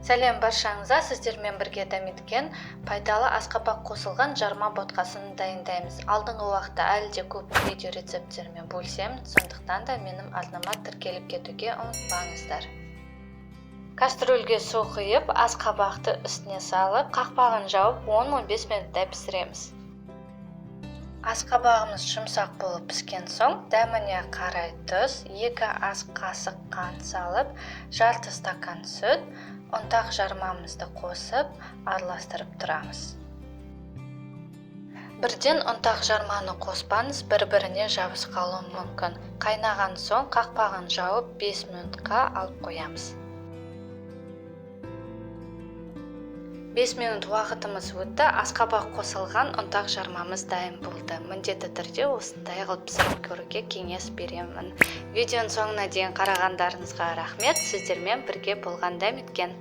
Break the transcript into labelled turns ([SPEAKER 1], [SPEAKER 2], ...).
[SPEAKER 1] Сәлем баршаңызға, сіздермен бірге дәметкен пайдалы асқабақ қосылған жарма ботқасын дайындаймыз. Алдыңғы уақытта әлі де көп видео рецепттермен бөлсем, сондықтан да менің арнама тіркеліп кетуге ұмытпаңыздар. Кастрөлге су құйып, асқабақты үстіне салып, қақпағын жауып 10-15 минуттай пісіреміз. Асқабағымыз жұмсақ болып піскен соң, дәміне қарай тұз, 2 ас қасық қант салып, жарты стакан сүт, ұнтақ жармамызды қосып, араластырып тұрамыз. Бірден ұнтақ жарманы қоспаңыз, бір-біріне жабыс қалуы мүмкін. Қайнаған соң қақпағын жауып 5 минутқа алып қоямыз. 5 минут уақытымыз өтті, асқабақ қосылған ұнтақ жармамыз дайын болды. Міндетті түрде осындай қылып пісіріп көруге кеңес беремін. Видеоның соңына дейін қарағандарыңызға рахмет, сіздермен бірге болған дәметкен.